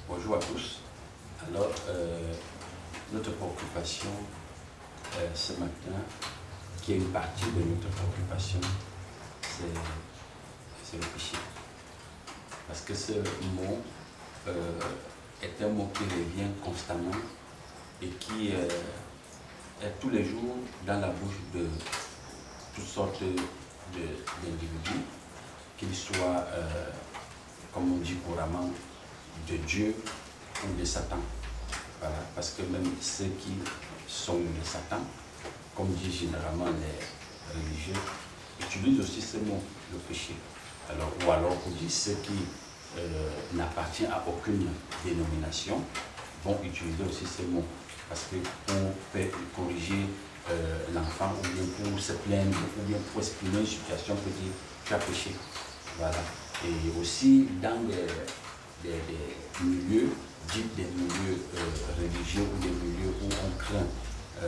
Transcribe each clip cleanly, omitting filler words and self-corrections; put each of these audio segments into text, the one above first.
Bonjour à tous. Alors, notre préoccupation ce matin, qui est une partie de notre préoccupation, c'est le péché. Parce que ce mot est un mot qui revient constamment et qui est tous les jours dans la bouche de toutes sortes d'individus, qu'ils soient, comme on dit couramment, de Dieu ou de Satan. Voilà, parce que même ceux qui sont de Satan, comme disent généralement les religieux, utilisent aussi ce mot, le péché. Alors, ou alors, on dit ceux qui n'appartiennent à aucune dénomination vont utiliser aussi ce mot. Parce que pour faire corriger l'enfant, ou bien pour se plaindre, ou bien pour exprimer une situation, on peut dire tu as péché. Voilà. Et aussi dans des milieux, dits des milieux religieux ou des milieux où on craint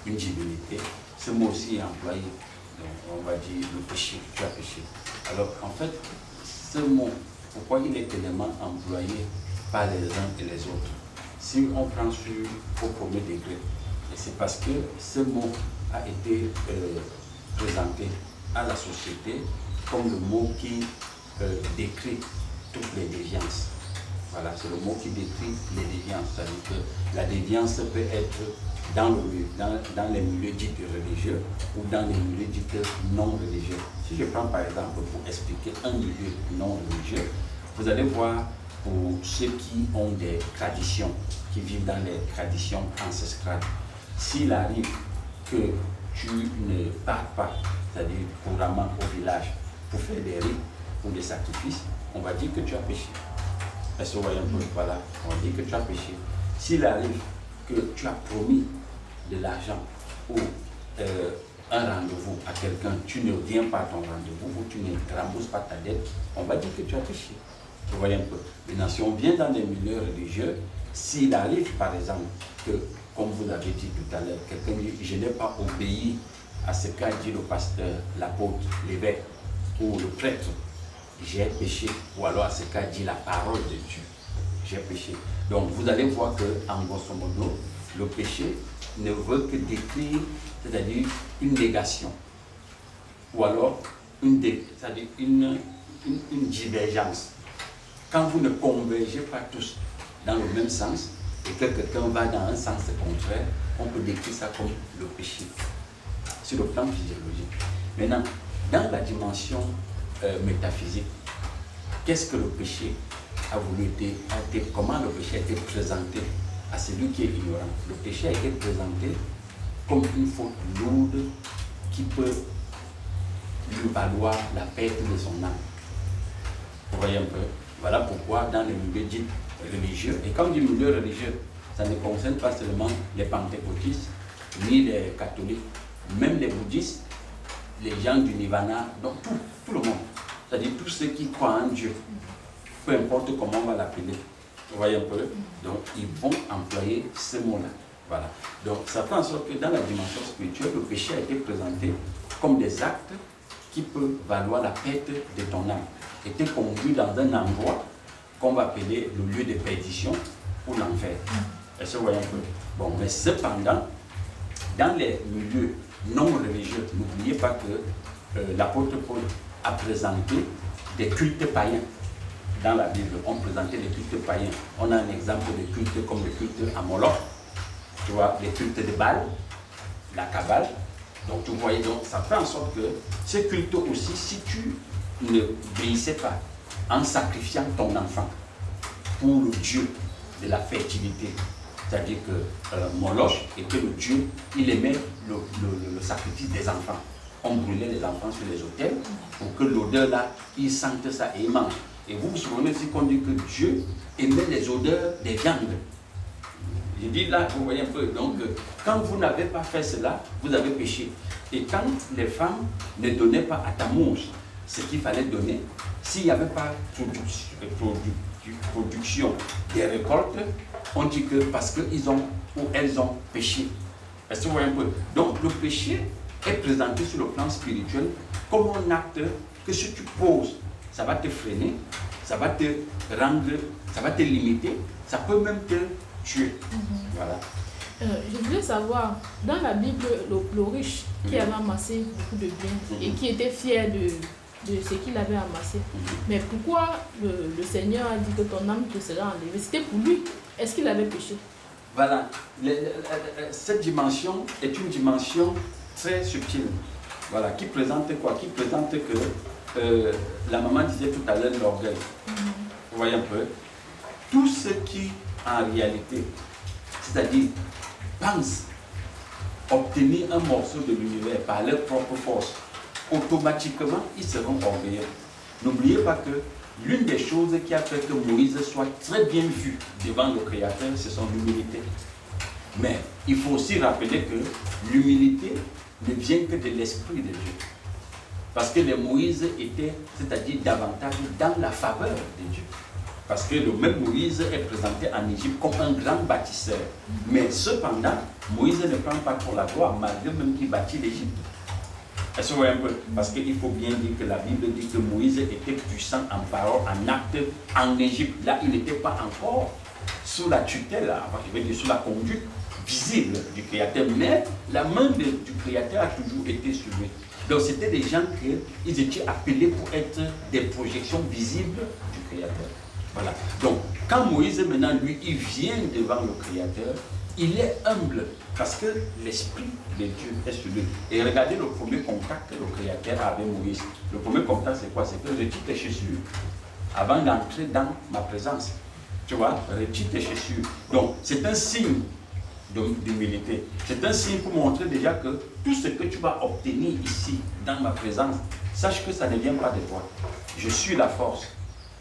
une divinité, ce mot aussi est employé. Donc on va dire le péché, tu as péché. Alors en fait, ce mot, pourquoi il est tellement employé par les uns et les autres? Si on prend au premier degré, c'est parce que ce mot a été présenté à la société comme le mot qui décrit toutes les déviances. Voilà, c'est le mot qui décrit les déviances. C'est-à-dire que la déviance peut être dans les milieux dits religieux ou dans les milieux dits non religieux. Si je prends par exemple pour expliquer un milieu non religieux, vous allez voir pour ceux qui ont des traditions, qui vivent dans les traditions ancestrales, s'il arrive que tu ne pars pas, c'est-à-dire couramment au village, pour faire des rites ou des sacrifices, on va dire que tu as péché. Est-ce que vous voyez un peu? Voilà, on va dire que tu as péché. S'il arrive que tu as promis de l'argent ou un rendez-vous à quelqu'un, tu ne viens pas à ton rendez-vous ou tu ne rembourses pas ta dette, on va dire que tu as péché. Vous voyez un peu. Maintenant, si on vient dans des milieux religieux, s'il arrive par exemple que, comme vous avez dit tout à l'heure, quelqu'un dit je n'ai pas obéi à ce qu'a dit le pasteur, l'apôtre, l'évêque ou le prêtre, j'ai péché, ou alors à ce qu'a dit la parole de Dieu, j'ai péché. Donc vous allez voir que, en grosso modo, le péché ne veut que décrire, c'est-à-dire une négation, ou alors c'est-à-dire une divergence. Quand vous ne convergez pas tous dans le même sens, et que quelqu'un va dans un sens contraire, on peut décrire ça comme le péché, sur le plan physiologique. Maintenant, dans la dimension métaphysique, qu'est-ce que le péché a voulu être, comment le péché a été présenté à celui qui est ignorant? Le péché a été présenté comme une faute lourde qui peut lui valoir la perte de son âme. Vous voyez un peu? Voilà pourquoi dans les milieux dits religieux, et quand on dit milieu religieux, ça ne concerne pas seulement les pentecôtistes, ni les catholiques, même les bouddhistes, les gens du Nirvana, donc tout le monde. C'est-à-dire tous ceux qui croient en Dieu, peu importe comment on va l'appeler. Vous voyez un peu? Donc ils vont employer ce mot-là. Voilà. Donc ça fait en sorte que dans la dimension spirituelle, le péché a été présenté comme des actes qui peuvent valoir la perte de ton âme. Était conduit dans un endroit qu'on va appeler le lieu de perdition ou l'enfer. Est-ce que vous voyez un peu? Bon, mais cependant, dans les milieux non religieux, n'oubliez pas que l'apôtre Paul a présenté des cultes païens. Dans la Bible, on présentait des cultes païens. On a un exemple de cultes comme le culte à Moloch, tu vois, les cultes de Baal, la Kabbale. Donc, vous voyez, donc, ça fait en sorte que ces cultes aussi, si tu ne obéissais pas en sacrifiant ton enfant pour le dieu de la fertilité, c'est-à-dire que Moloch était le dieu, il aimait le sacrifice des enfants. On brûlait les enfants sur les autels pour que l'odeur là, ils sentent ça et ils mangent. Et vous vous souvenez aussi qu'on dit que Dieu aimait les odeurs des viandes. Je dis là, vous voyez un peu, donc quand vous n'avez pas fait cela, vous avez péché. Et quand les femmes ne donnaient pas à Tammuz ce qu'il fallait donner, s'il n'y avait pas production des récoltes, on dit que parce qu'ils ont ou elles ont péché. Est-ce que vous voyez un peu? Donc le péché est présenté sur le plan spirituel comme un acte que si tu poses, ça va te freiner, ça va te rendre, ça va te limiter, ça peut même te tuer. Voilà. Je voulais savoir, dans la Bible, le riche qui avait amassé beaucoup de biens et qui était fier de ce qu'il avait amassé, mais pourquoi le Seigneur a dit que ton âme te sera enlevée? C'était pour lui. Est-ce qu'il avait péché? Voilà. Cette dimension est une dimension très subtile. Voilà. Qui présente quoi? Qui présente que la maman disait tout à l'heure l'orgueil. Vous voyez un peu? Tout ce qui, en réalité, c'est-à-dire, pensent obtenir un morceau de l'univers par leur propre force, automatiquement, ils seront orgueilleux. N'oubliez pas que l'une des choses qui a fait que Moïse soit très bien vu devant le Créateur, c'est son humilité. Mais il faut aussi rappeler que l'humilité ne vient que de l'Esprit de Dieu. Parce que les Moïse étaient, c'est-à-dire davantage dans la faveur de Dieu. Parce que le même Moïse est présenté en Égypte comme un grand bâtisseur. Mais cependant, Moïse ne prend pas pour la gloire, malgré même qu'il bâtit l'Égypte. Est-ce que vous voyez un peu? Parce qu'il faut bien dire que la Bible dit que Moïse était puissant en parole, en acte, en Égypte. Là, il n'était pas encore sous la tutelle, je vais dire sous la conduite visible du Créateur. Mais la main du Créateur a toujours été sur lui. Donc c'était des gens qui étaient appelés pour être des projections visibles du Créateur. Voilà. Donc, quand Moïse, maintenant, lui, il vient devant le Créateur, il est humble parce que l'Esprit de Dieu est sur lui. Et regardez le premier contact que le Créateur a avec Moïse. Le premier contact, c'est quoi? C'est que retire tes chaussures avant d'entrer dans ma présence. Tu vois, retire tes chaussures. Donc, c'est un signe d'humilité. C'est un signe pour montrer déjà que tout ce que tu vas obtenir ici, dans ma présence, sache que ça ne vient pas de toi. Je suis la force.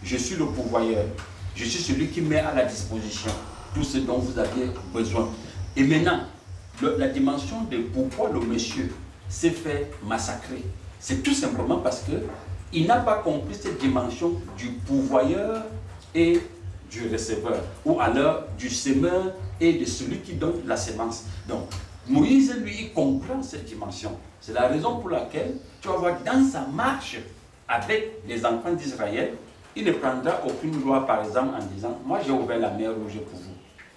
Je suis le pourvoyeur. Je suis celui qui met à la disposition tout ce dont vous aviez besoin. Et maintenant, la dimension de pourquoi le monsieur s'est fait massacrer, c'est tout simplement parce qu'il n'a pas compris cette dimension du pourvoyeur et du receveur, ou alors du semeur et de celui qui donne la semence. Donc, Moïse, lui, il comprend cette dimension. C'est la raison pour laquelle tu vas voir dans sa marche avec les enfants d'Israël, il ne prendra aucune loi, par exemple, en disant « Moi, j'ai ouvert la mer rouge pour vous. »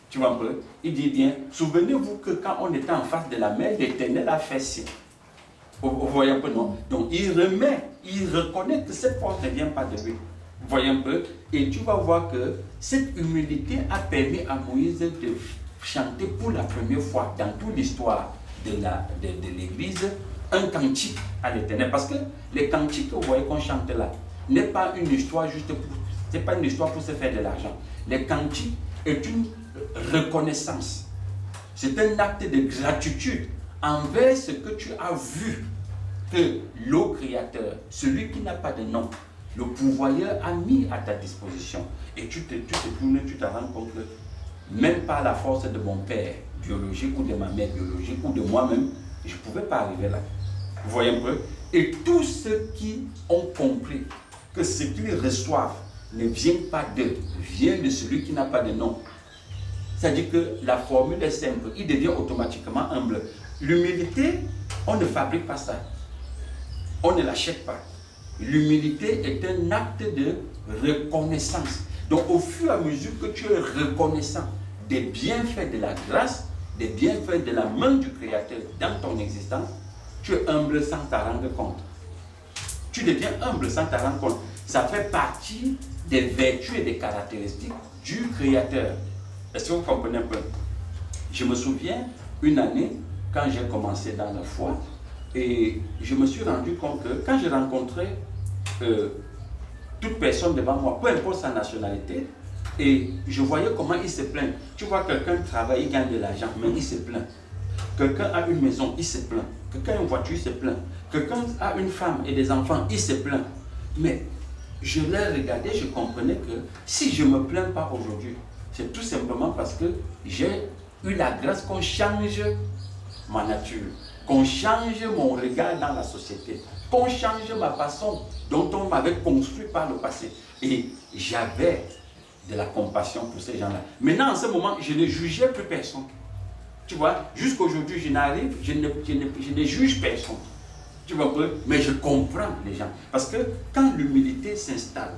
Tu vois un peu? Il dit bien « Souvenez-vous que quand on était en face de la mer, l'Éternel a fait ci. » Vous voyez un peu, non? Donc, il remet, il reconnaît que cette force ne vient pas de lui. Vous voyez un peu? Et tu vas voir que cette humilité a permis à Moïse de chanter pour la première fois dans toute l'histoire de l'Église un cantique à l'Éternel. Parce que les cantiques que vous voyez qu'on chante là, n'est pas une histoire juste pour, c'est pas une histoire pour se faire de l'argent. Les cantiques est une reconnaissance. C'est un acte de gratitude envers ce que tu as vu que le Créateur, celui qui n'a pas de nom, le pourvoyeur a mis à ta disposition. Et tu te tournes, tu te rends compte que même par la force de mon père biologique ou de ma mère biologique ou de moi-même, je ne pouvais pas arriver là. Vous voyez un peu? Et tous ceux qui ont compris que ce qu'ils reçoivent ne vient pas d'eux, vient de celui qui n'a pas de nom. C'est-à-dire que la formule est simple, il devient automatiquement humble. L'humilité, on ne fabrique pas ça. On ne l'achète pas. L'humilité est un acte de reconnaissance. Donc au fur et à mesure que tu es reconnaissant des bienfaits de la grâce, des bienfaits de la main du Créateur dans ton existence, tu es humble sans t'en rendre compte. Tu deviens humble sans t'en rendre compte. Ça fait partie des vertus et des caractéristiques du Créateur. Est-ce que vous comprenez un peu? Je me souviens une année, quand j'ai commencé dans la foi, et je me suis rendu compte que quand je rencontrais toute personne devant moi, peu importe sa nationalité, et je voyais comment il se plaint. Tu vois, quelqu'un travaille, il gagne de l'argent, mais il se plaint. Quelqu'un a une maison, il se plaint. Quelqu'un a une voiture, il se plaint. Quelqu'un a une femme et des enfants, il se plaint. Mais je les regardais, je comprenais que si je ne me plains pas aujourd'hui, c'est tout simplement parce que j'ai eu la grâce qu'on change ma nature, qu'on change mon regard dans la société, qu'on change ma façon dont on m'avait construit par le passé. Et j'avais de la compassion pour ces gens-là. Maintenant, en ce moment, je ne jugeais plus personne. Tu vois, jusqu'aujourd'hui, je n'arrive, je ne juge personne. Tu vois, mais je comprends les gens. Parce que quand l'humilité s'installe,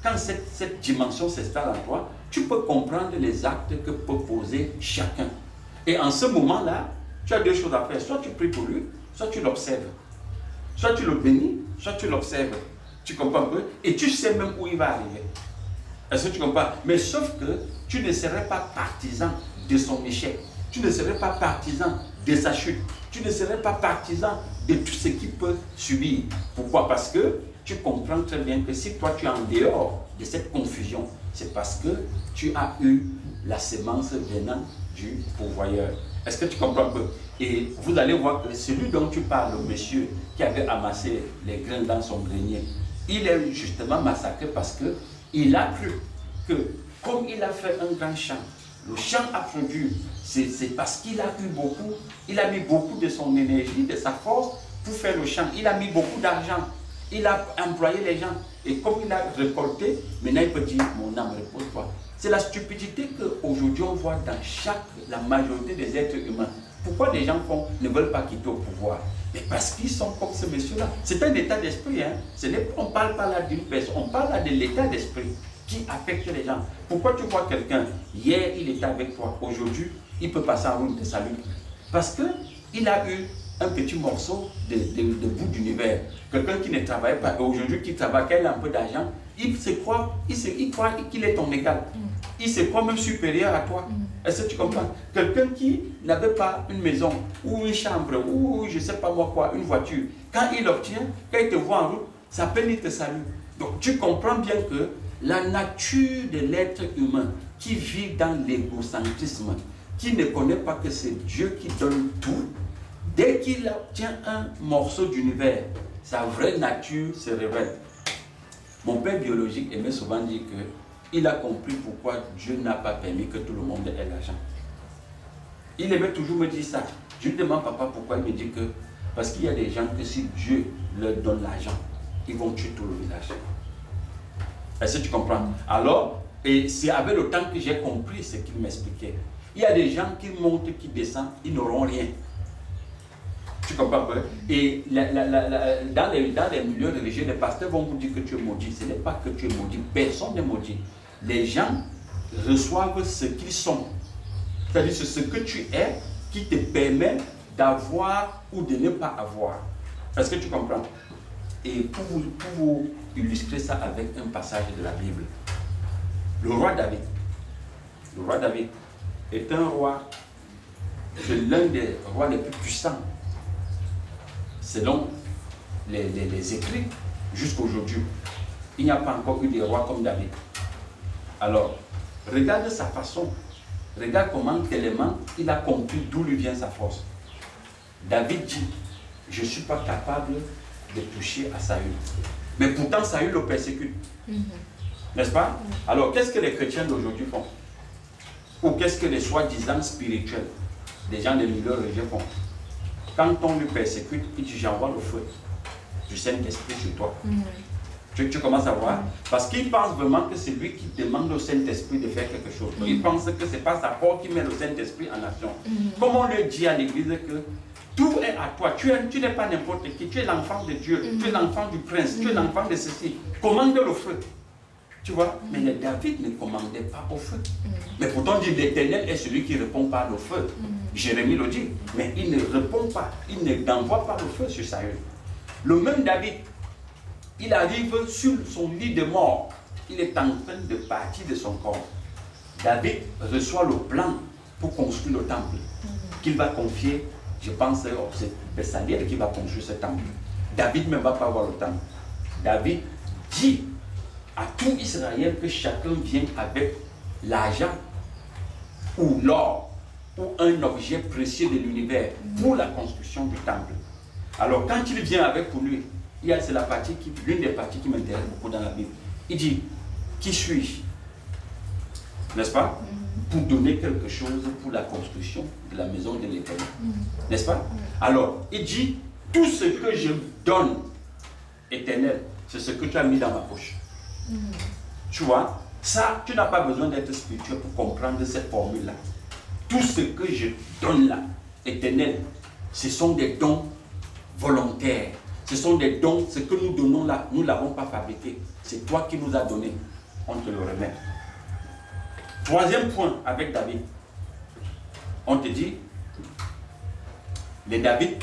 quand cette dimension s'installe en toi, tu peux comprendre les actes que peut poser chacun. Et en ce moment-là, tu as deux choses à faire. Soit tu pries pour lui, soit tu l'observes. Soit tu le bénis, soit tu l'observes. Tu comprends un peu? Et tu sais même où il va arriver. Est-ce que tu comprends? Mais sauf que tu ne serais pas partisan de son échec. Tu ne serais pas partisan de sa chute. Tu ne serais pas partisan de tout ce qu'il peut subir. Pourquoi? Parce que tu comprends très bien que si toi tu es en dehors de cette confusion, c'est parce que tu as eu la sémence venant du pourvoyeur. Est-ce que tu comprends un peu? Et vous allez voir que celui dont tu parles, le monsieur qui avait amassé les grains dans son grenier, il est justement massacré parce qu'il a cru que comme il a fait un grand champ, le champ a produit, c'est parce qu'il a eu beaucoup, il a mis beaucoup de son énergie, de sa force pour faire le champ. Il a mis beaucoup d'argent, il a employé les gens. Et comme il a récolté, maintenant il peut dire, mon âme, repose-toi. C'est la stupidité qu'aujourd'hui on voit dans la majorité des êtres humains. Pourquoi les gens ne veulent pas quitter au pouvoir? Mais parce qu'ils sont comme ce monsieur-là. C'est un état d'esprit. Hein? On ne parle pas là d'une personne, on parle là de l'état d'esprit qui affecte les gens. Pourquoi tu vois quelqu'un, hier il était avec toi, aujourd'hui il peut passer en route de salut? Parce qu'il a eu un petit morceau de bout d'univers. Quelqu'un qui ne travaille pas, aujourd'hui qui travaille, qui a un peu d'argent, il croit qu'il est ton égal. Il se croit même supérieur à toi. Est-ce que tu comprends? Quelqu'un qui n'avait pas une maison, ou une chambre, ou je ne sais pas moi quoi, une voiture, quand il l'obtient, quand il te voit en route, ça peine, il te salue. Donc tu comprends bien que la nature de l'être humain qui vit dans l'égocentrisme, qui ne connaît pas que c'est Dieu qui donne tout, dès qu'il obtient un morceau d'univers, sa vraie nature se révèle. Mon père biologique aimait souvent dire qu'il a compris pourquoi Dieu n'a pas permis que tout le monde ait l'argent. Il aimait toujours me dire ça. Je lui demande papa pourquoi, il me dit que parce qu'il y a des gens que si Dieu leur donne l'argent, ils vont tuer tout le village. Est-ce que tu comprends? Alors, et c'est avec le temps que j'ai compris ce qu'il m'expliquait. Il y a des gens qui montent, qui descendent, ils n'auront rien. Tu comprends pas? Et dans les milieux religieux, les pasteurs vont vous dire que tu es maudit. Ce n'est pas que tu es maudit. Personne n'est maudit. Les gens reçoivent ce qu'ils sont. C'est-à-dire c'est ce que tu es qui te permet d'avoir ou de ne pas avoir. Est-ce que tu comprends? Et pour vous illustrer ça avec un passage de la Bible, le roi David est un roi, c'est l'un des rois les plus puissants selon les écrits jusqu'à aujourd'hui. Il n'y a pas encore eu de roi comme David. Alors, regarde sa façon, regarde comment tellement il a compris d'où lui vient sa force. David dit, je ne suis pas capable de toucher à Saül. Mais pourtant Saül le persécute. N'est-ce pas? Alors, qu'est-ce que les chrétiens d'aujourd'hui font? Ou qu'est-ce que les soi-disant spirituels, des gens des milieux religieux font? Quand on lui persécute, il dit j'envoie le feu du Saint-Esprit sur toi. Tu commences à voir? Parce qu'il pense vraiment que c'est lui qui demande au Saint-Esprit de faire quelque chose. Il pense que ce n'est pas sa porte qui met le Saint-Esprit en action. Comme on lui dit à l'église que tout est à toi, tu n'es pas n'importe qui, tu es l'enfant de Dieu, tu es l'enfant du prince, tu es l'enfant de ceci. Commande le feu. Tu vois? Mais David ne commandait pas au feu. Mais pourtant, dit l'Éternel est celui qui répond par le feu. Jérémie le dit. Mais il ne répond pas. Il n'envoie pas le feu sur Saül. Le même David, il arrive sur son lit de mort. Il est en train de partir de son corps. David reçoit le plan pour construire le temple. Qu'il va confier, je pense, c'est Bessaliel qui va construire ce temple. David ne va pas avoir le temple. David dit à tout Israël que chacun vient avec l'argent ou l'or ou un objet précieux de l'univers pour la construction du temple. Alors quand il vient avec pour lui, c'est l'une des parties qui m'intéresse beaucoup dans la Bible. Il dit, qui suis-je? N'est-ce pas? Pour donner quelque chose pour la construction de la maison de l'Éternel. N'est-ce pas? Alors, il dit, tout ce que je donne, Éternel, c'est ce que tu as mis dans ma poche. Tu vois, ça, tu n'as pas besoin d'être spirituel pour comprendre cette formule-là. Tout ce que je donne là, Éternel, ce sont des dons volontaires. Ce sont des dons, ce que nous donnons là, nous ne l'avons pas fabriqué. c'est toi qui nous as donné, on te le remet. Troisième point avec David, on te dit, les David,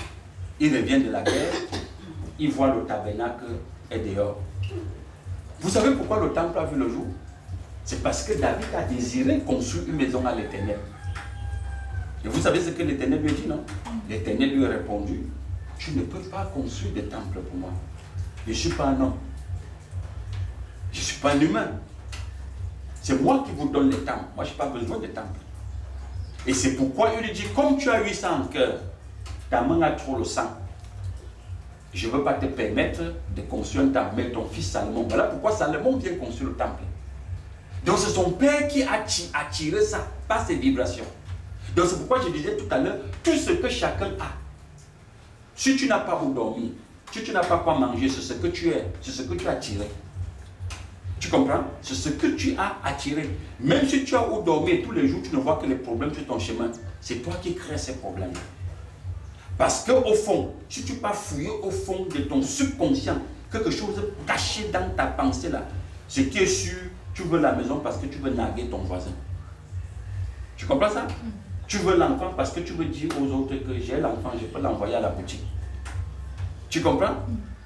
il revient de la guerre, il voit le tabernacle est dehors. Vous savez pourquoi le temple a vu le jour? C'est parce que David a désiré construire une maison à l'Éternel. Et vous savez ce que l'Éternel lui a dit, non? L'Éternel lui a répondu, tu ne peux pas construire des temples pour moi. Je ne suis pas un homme. Je ne suis pas un humain. C'est moi qui vous donne les temples. Moi, je n'ai pas besoin des temples. Et c'est pourquoi il lui dit, comme tu as eu ça en cœur, ta main a trop le sang. Je ne veux pas te permettre de construire un temple, mais ton fils Salomon. Voilà pourquoi Salomon vient construire le temple. Donc c'est son père qui a attiré ça par ses vibrations. Donc c'est pourquoi je disais tout à l'heure, tout ce que chacun a, si tu n'as pas où dormir, si tu n'as pas quoi manger, c'est ce que tu es, c'est ce que tu as attiré. Tu comprends? C'est ce que tu as attiré. Même si tu as où dormir tous les jours, tu ne vois que les problèmes sur ton chemin. C'est toi qui crées ces problèmes. Parce qu'au fond, si tu pars fouiller au fond de ton subconscient, quelque chose caché dans ta pensée là, ce qui est sûr, tu veux la maison parce que tu veux narguer ton voisin. Tu comprends ça? Tu veux l'enfant parce que tu veux dire aux autres que j'ai l'enfant, je peux l'envoyer à la boutique. Tu comprends?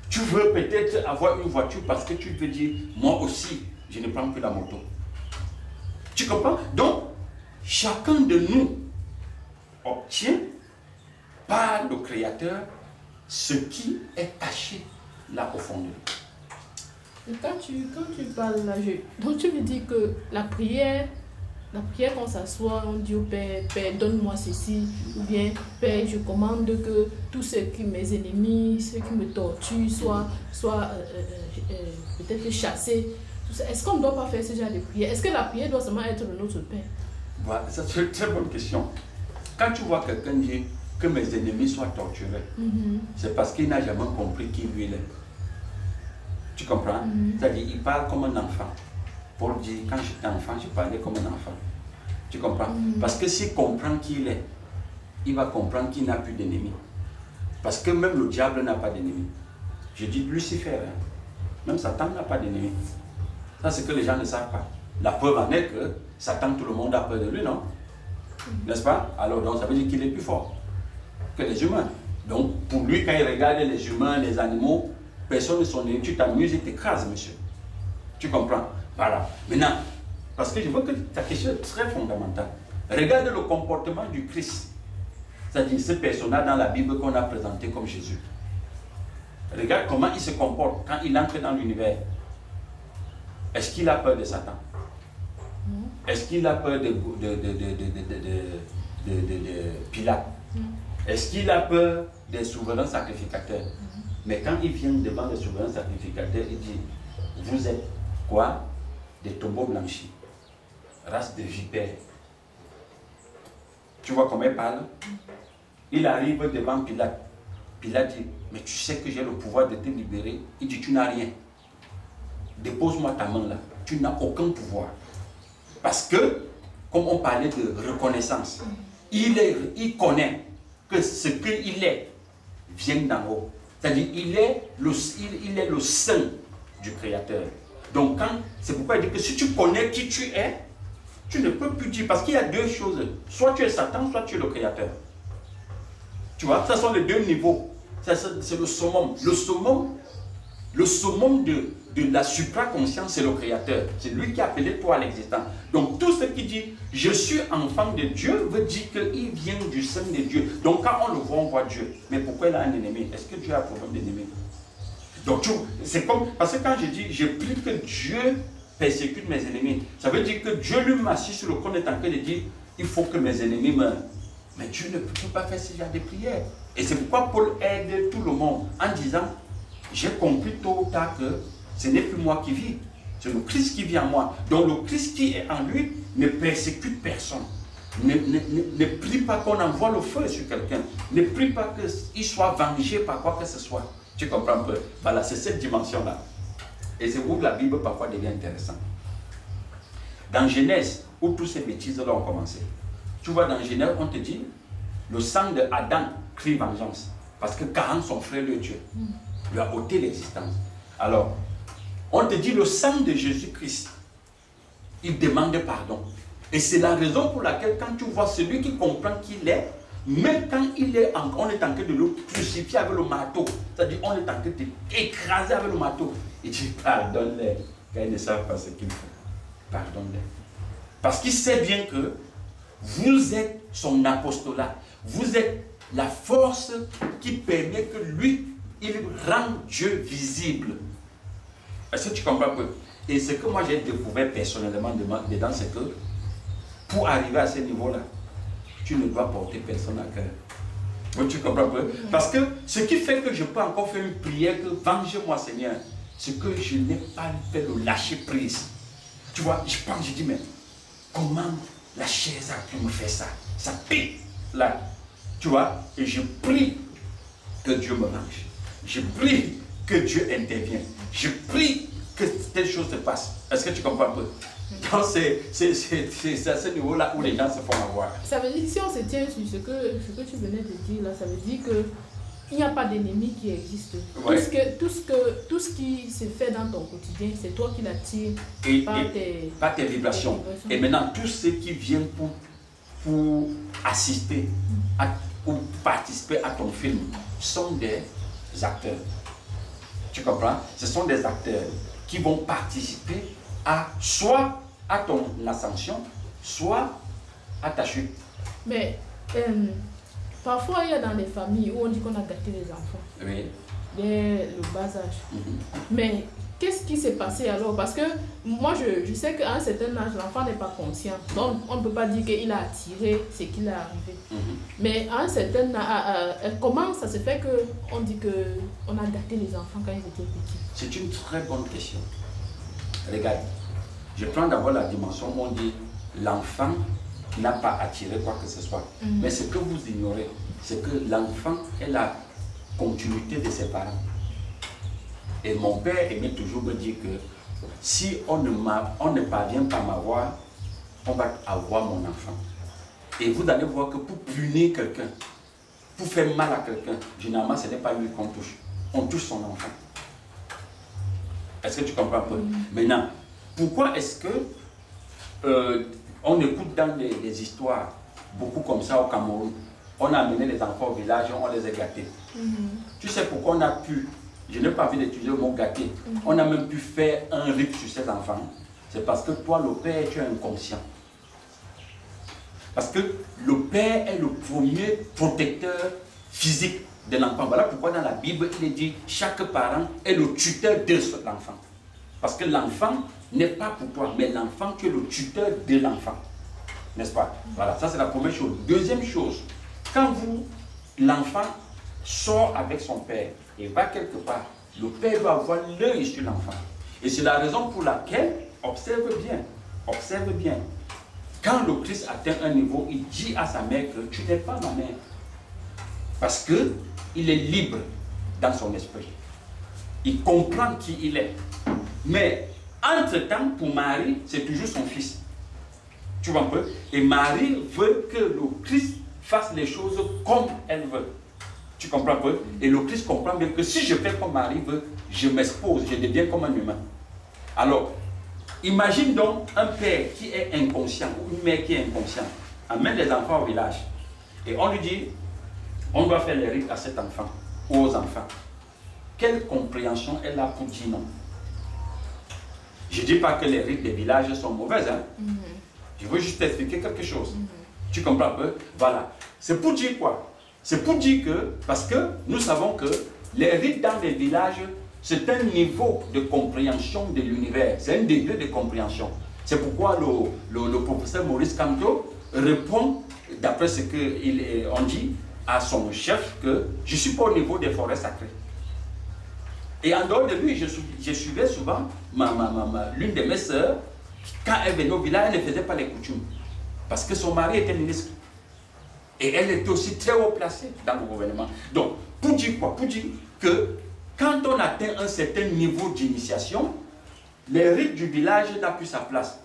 Tu veux peut-être avoir une voiture parce que tu veux dire, moi aussi, je ne prends plus la moto. Tu comprends? Donc, chacun de nous obtient par le Créateur ce qui est caché là au fond de nous. Et quand tu parles là, donc tu me dis que la prière quand on s'assoit, on dit au Père, Père, donne-moi ceci, ou bien Père, je commande que tous ceux qui mes ennemis, ceux qui me torturent, soient peut-être chassés. Est-ce qu'on ne doit pas faire ce genre de prière? Est-ce que la prière doit seulement être de notre Père? Voilà, c'est une très bonne question. Quand tu vois quelqu'un dire que mes ennemis soient torturés, c'est parce qu'il n'a jamais compris qui lui est. Tu comprends? C'est-à-dire, il parle comme un enfant. Paul dit, quand j'étais enfant, je parlais comme un enfant. Tu comprends? Parce que s'il comprend qui il est, il va comprendre qu'il n'a plus d'ennemis. Parce que même le diable n'a pas d'ennemis. Je dis Lucifer, hein. Même Satan n'a pas d'ennemis. Ça, c'est que les gens ne savent pas. La preuve en est que Satan, tout le monde a peur de lui, non? N'est-ce pas? Alors, donc, ça veut dire qu'il est plus fort que les humains. Donc, pour lui, quand il regarde les humains, les animaux, personne ne s'en est. Tu t'amuses et t'écrases, monsieur. Tu comprends? Voilà. Maintenant, parce que je vois que ta question est très fondamentale. Regarde le comportement du Christ. C'est-à-dire ce personnage dans la Bible qu'on a présenté comme Jésus. Regarde comment il se comporte quand il entre dans l'univers. Est-ce qu'il a peur de Satan? Est-ce qu'il a peur de Pilate? Est-ce qu'il a peur des souverains sacrificateurs? Mais quand il vient devant les souverains sacrificateurs, il dit, vous êtes quoi? Des tombeaux blanchis, race de vipères. Tu vois comment il parle? Il arrive devant Pilate. Pilate dit, mais tu sais que j'ai le pouvoir de te libérer. Il dit, tu n'as rien. Dépose-moi ta main là. Tu n'as aucun pouvoir. Parce que, comme on parlait de reconnaissance, il connaît que ce qu'il est vient d'en haut. C'est-à-dire, il est le sein du Créateur. Donc, c'est pourquoi il dit que si tu connais qui tu es, tu ne peux plus dire, parce qu'il y a deux choses. Soit tu es Satan, soit tu es le Créateur. Tu vois, ce sont les deux niveaux. C'est le summum. Le summum de la supraconscience, c'est le Créateur. C'est lui qui a appelé toi à l'existence. Donc, tout ce qui dit « je suis enfant de Dieu » veut dire qu'il vient du sein de Dieu. Donc, quand on le voit, on voit Dieu. Mais pourquoi il a un ennemi? Est-ce que Dieu a un problème d'ennemi? Donc, c'est comme... Parce que quand je dis « je prie que Dieu persécute mes ennemis », ça veut dire que Dieu lui m'assied sur le compte est en train de dire « il faut que mes ennemis meurent ». Mais Dieu ne peut pas faire ce genre de prière. Et c'est pourquoi Paul aide tout le monde en disant « j'ai compris tôt ou tard que ce n'est plus moi qui vis, c'est le Christ qui vit en moi. Donc le Christ qui est en lui ne persécute personne. Ne prie pas qu'on envoie le feu sur quelqu'un. Ne prie pas qu'il soit vengé par quoi que ce soit. Tu comprends un peu? Voilà, c'est cette dimension-là. Et c'est où la Bible parfois devient intéressante. Dans Genèse, où toutes ces bêtises-là ont commencé. Tu vois, dans Genèse, on te dit, le sang de Adam crie vengeance. Parce que Caïn, son frère, le Dieu, lui a ôté l'existence. Alors, On te dit le sang de Jésus-Christ, il demande pardon. Et c'est la raison pour laquelle quand tu vois celui qui comprend qu'il est, même quand on est en train de le crucifier avec le marteau, c'est-à-dire on est en train de l'écraser avec le marteau, il dit pardonne-les, car ils ne savent pas ce qu'ils font. Pardonne-les. Parce qu'il sait bien que vous êtes son apostolat, vous êtes la force qui permet que lui, il rend Dieu visible. Est-ce que tu comprends un peu? Et ce que moi j'ai découvert personnellement dedans, c'est que pour arriver à ce niveau-là, tu ne dois porter personne à cœur. Oui, tu comprends un peu? Parce que ce qui fait que je peux encore faire une prière que venge-moi Seigneur, c'est que je n'ai pas fait le lâcher prise. Tu vois, je pense, je dis, mais comment la chaise a pu me faire ça? Ça pique là. Tu vois, et je prie que Dieu me mange. Je prie que Dieu intervienne. Je prie que telle chose se passe. Est-ce que tu comprends un peu? Donc c'est à ce niveau-là où les gens se font avoir. Ça veut dire, si on se tient sur ce que tu venais de dire là, ça veut dire que il n'y a pas d'ennemi qui existe. Ouais. Tout ce qui se fait dans ton quotidien, c'est toi qui l'attires par tes vibrations. Et maintenant, tous ceux qui viennent pour assister ou participer à ton film sont des acteurs. Tu comprends? Ce sont des acteurs qui vont participer soit à ton ascension, soit à ta chute. Mais parfois, il y a dans les familles où on dit qu'on a gâté les enfants. Oui. Dès le bas âge. Mais qu'est-ce qui s'est passé alors? Parce que moi, je sais qu'à un certain âge, l'enfant n'est pas conscient. Donc, on ne peut pas dire qu'il a attiré ce qu'il est arrivé. Mais à un certain âge, comment ça se fait qu'on dit qu'on a gâté les enfants quand ils étaient petits? C'est une très bonne question. Regarde, je prends d'abord la dimension où on dit l'enfant n'a pas attiré quoi que ce soit. Mais ce que vous ignorez, c'est que l'enfant est la continuité de ses parents. Et mon père aimait toujours me dire que si on ne parvient pas à m'avoir, on va avoir mon enfant. Et vous allez voir que pour punir quelqu'un, pour faire mal à quelqu'un, généralement ce n'est pas lui qu'on touche. On touche son enfant. Est-ce que tu comprends un peu? Maintenant, pourquoi est-ce que on écoute dans des histoires, beaucoup comme ça au Cameroun, on a amené les enfants au village, on les a gâtés. Tu sais pourquoi on a pu, je n'ai pas envie d'étudier le mot gâté, on a même pu faire un rite sur ces enfants. C'est parce que toi, le père, tu es inconscient. Parce que le père est le premier protecteur physique de l'enfant. Voilà pourquoi dans la Bible, il est dit chaque parent est le tuteur de l'enfant. Parce que l'enfant n'est pas pour toi, mais l'enfant, tu es le tuteur de l'enfant. N'est-ce pas? Voilà, ça c'est la première chose. Deuxième chose, quand l'enfant sort avec son père et va quelque part, le père doit avoir l'œil sur l'enfant. Et c'est la raison pour laquelle, observe bien, quand le Christ atteint un niveau, il dit à sa mère que tu n'es pas ma mère. Parce qu'il est libre dans son esprit. Il comprend qui il est. Mais, entre-temps, pour Marie, c'est toujours son fils. Tu vois un peu? Et Marie veut que le Christ fasse les choses comme elle veut. Tu comprends un peu? Et le Christ comprend bien que si je fais comme Marie veut, je m'expose, je deviens comme un humain. Alors, imagine donc un père qui est inconscient, ou une mère qui est inconsciente, amène les enfants au village. Et on lui dit, on doit faire les rites à cet enfant, ou aux enfants. Quelle compréhension elle a pour dire non? Je ne dis pas que les rites des villages sont mauvaises. Hein? Je veux juste t'expliquer quelque chose. Tu comprends un peu? Voilà. C'est pour dire quoi? C'est pour dire que, parce que nous savons que les rites dans les villages, c'est un niveau de compréhension de l'univers. C'est un degré de compréhension. C'est pourquoi le professeur Maurice Kamto répond, d'après ce qu'on dit, à son chef que je ne suis pas au niveau des forêts sacrées. Et en dehors de lui, je suivais souvent l'une de mes sœurs. Quand elle venait au village, elle ne faisait pas les coutumes. Parce que son mari était ministre. Et elle était aussi très haut placée dans le gouvernement. Donc, pour dire quoi? Pour dire que quand on atteint un certain niveau d'initiation, les rites du village n'ont plus sa place.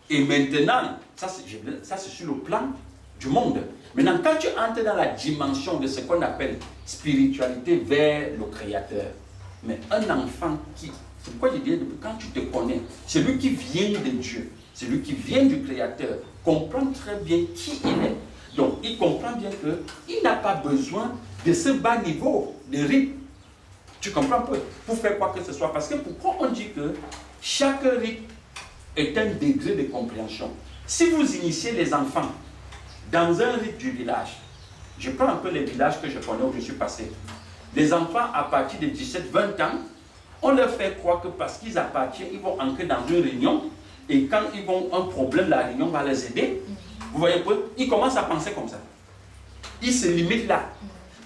Et maintenant, ça c'est sur le plan du monde. Maintenant, quand tu entres dans la dimension de ce qu'on appelle spiritualité vers le Créateur, mais un enfant qui C'est pourquoi je dis, quand tu te connais, celui qui vient de Dieu, celui qui vient du Créateur, comprend très bien qui il est. Donc, il comprend bien qu'il n'a pas besoin de ce bas niveau de rite. Tu comprends un peu? Pour faire quoi que ce soit. Parce que pourquoi on dit que chaque rite est un degré de compréhension. Si vous initiez les enfants dans un rite du village, je prends un peu les villages que je connais où je suis passé. Les enfants à partir de 17-20 ans, on leur fait croire que parce qu'ils appartiennent, ils vont entrer dans une réunion et quand ils vont un problème, la réunion va les aider. Vous voyez quoi? Ils commencent à penser comme ça. Ils se limitent là.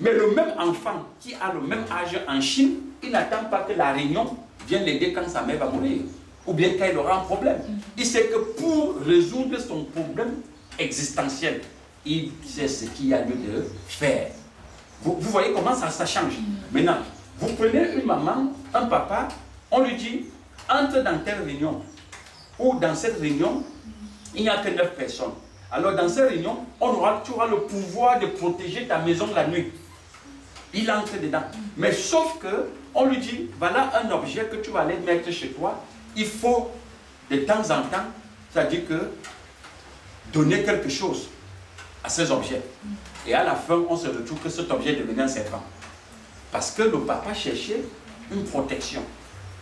Mais le même enfant qui a le même âge en Chine, il n'attend pas que la réunion vienne l'aider quand sa mère va mourir. Ou bien quand il aura un problème. Il sait que pour résoudre son problème existentiel, il sait ce qu'il y a lieu de faire. Vous voyez comment ça change. Maintenant, vous prenez une maman, un papa, on lui dit, entre dans telle réunion. Ou dans cette réunion, il n'y a que 9 personnes. Alors dans cette réunion, tu auras le pouvoir de protéger ta maison la nuit. Il entre dedans. Mais sauf que, on lui dit, voilà un objet que tu vas aller mettre chez toi. Il faut de temps en temps, c'est-à-dire que donner quelque chose à ces objets. Et à la fin, on se retrouve que cet objet est devenu un serpent. Parce que le papa cherchait une protection.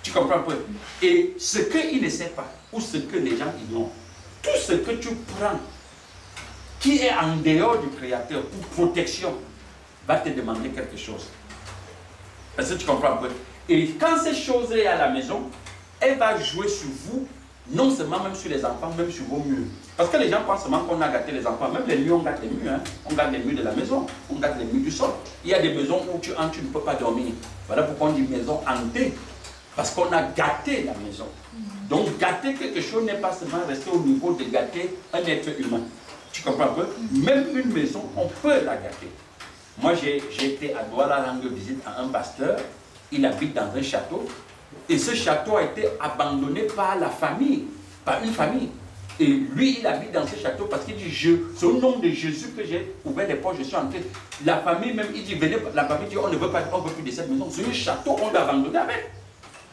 Tu comprends un peu? Et ce qu'il ne sait pas, ou ce que les gens ignorent, tout ce que tu prends, qui est en dehors du Créateur pour protection, va te demander quelque chose. Est-ce que tu comprends un peu? Et quand ces choses-là à la maison, elle va jouer sur vous, non seulement même sur les enfants, même sur vos murs. Parce que les gens pensent seulement qu'on a gâté les enfants. Même les murs, on gâte les murs. Hein. On gâte les murs de la maison, on gâte les murs du sol. Il y a des maisons où tu entres, tu ne peux pas dormir. Voilà pourquoi on dit maison hantée. Parce qu'on a gâté la maison. Donc gâter quelque chose n'est pas seulement rester au niveau de gâter un être humain. Tu comprends un peu? Même une maison, on peut la gâter. Moi, j'ai été à Douala rendre visite à un pasteur. Il habite dans un château. Et ce château a été abandonné par la famille, par une famille. Et lui, il habite dans ce château parce qu'il dit, c'est au nom de Jésus que j'ai ouvert les portes, je suis entré. La famille même, il dit, venez, la famille dit, on ne veut pas, on veut plus de cette maison. C'est un château, on l'a abandonné avec.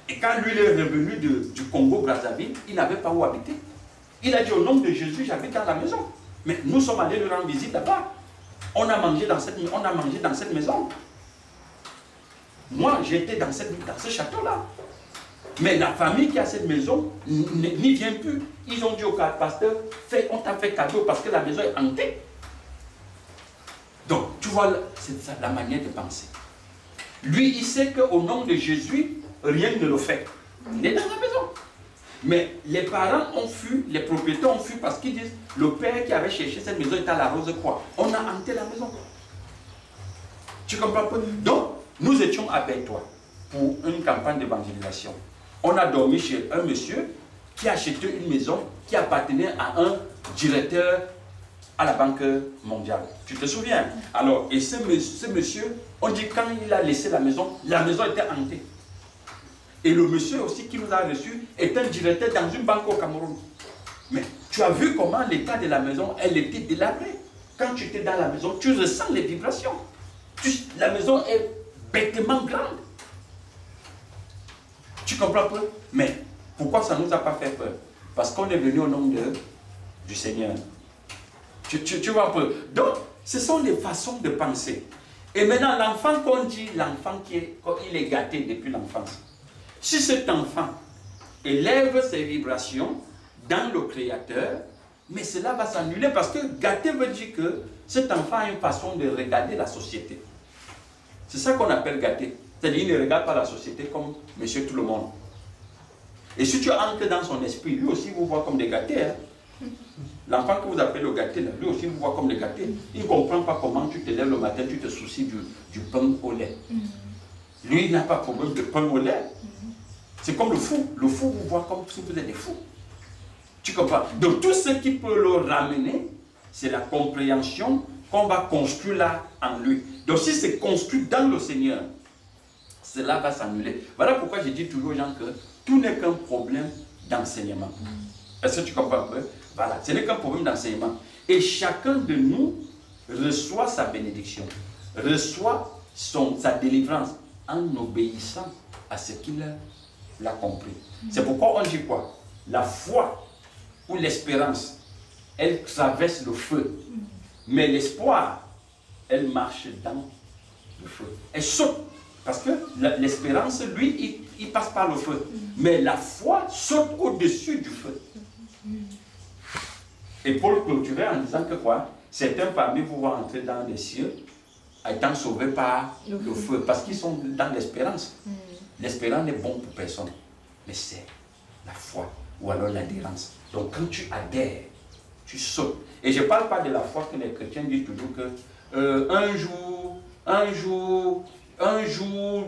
Et quand lui il est revenu du Congo-Brazzaville, il n'avait pas où habiter. Il a dit, au nom de Jésus, j'habite dans la maison. Mais nous sommes allés lui rendre visite là-bas. On a mangé dans cette maison. Moi, j'étais dans ce château-là. Mais la famille qui a cette maison n'y vient plus. Ils ont dit au pasteur, on t'a fait cadeau parce que la maison est hantée. Donc, tu vois, c'est ça, la manière de penser. Lui, il sait qu'au nom de Jésus, rien ne le fait. Il est dans la maison. Mais les parents ont fui, les propriétaires ont fui parce qu'ils disent, le père qui avait cherché cette maison est à la Rose-Croix. On a hanté la maison. Tu comprends pas? Donc, nous étions à Bertois pour une campagne d'évangélisation. On a dormi chez un monsieur qui a acheté une maison qui appartenait à un directeur à la Banque mondiale. Tu te souviens? Alors, et ce monsieur, on dit quand il a laissé la maison était hantée. Et le monsieur aussi qui nous a reçus est un directeur dans une banque au Cameroun. Mais tu as vu comment l'état de la maison, elle était délabrée. Quand tu étais dans la maison, tu ressens les vibrations. La maison est bêtement grande. Tu comprends un peu? Mais pourquoi ça ne nous a pas fait peur? Parce qu'on est venu au nom du Seigneur. Tu vois un peu? Donc, ce sont des façons de penser. Et maintenant, l'enfant qu'on dit, l'enfant il est gâté depuis l'enfance. Si cet enfant élève ses vibrations dans le Créateur, mais cela va s'annuler parce que gâter veut dire que cet enfant a une façon de regarder la société. C'est ça qu'on appelle gâter. C'est-à-dire qu'il ne regarde pas la société comme monsieur tout le monde. Et si tu entres dans son esprit, lui aussi vous voit comme des gâtés. Hein? L'enfant que vous appelez le gâté, lui aussi vous voit comme des gâtés. Il ne comprend pas comment tu te lèves le matin, tu te soucies du pain au lait. Lui, il n'a pas de problème de pain au lait. C'est comme le fou. Le fou vous voit comme si vous êtes des fous. Tu comprends? Donc tout ce qui peut le ramener, c'est la compréhension qu'on va construire là en lui. Donc si c'est construit dans le Seigneur, cela va s'annuler. Voilà pourquoi je dis toujours aux gens que tout n'est qu'un problème d'enseignement. Est-ce que tu comprends un peu? Voilà, ce n'est qu'un problème d'enseignement. Et chacun de nous reçoit sa bénédiction, reçoit sa délivrance en obéissant à ce qu'il l'a compris. C'est pourquoi on dit quoi? La foi ou l'espérance, elle traverse le feu. Mais l'espoir, elle marche dans le feu. Elle saute. Parce que l'espérance, lui, il passe par le feu. Mais la foi saute au-dessus du feu. Et Paul clôturait en disant que quoi? Certains parmi vous vont entrer dans les cieux étant sauvés par le feu. Parce qu'ils sont dans l'espérance. L'espérance n'est bon pour personne. Mais c'est la foi ou alors l'adhérence. Donc quand tu adhères, tu sautes. Et je ne parle pas de la foi que les chrétiens disent toujours que un jour,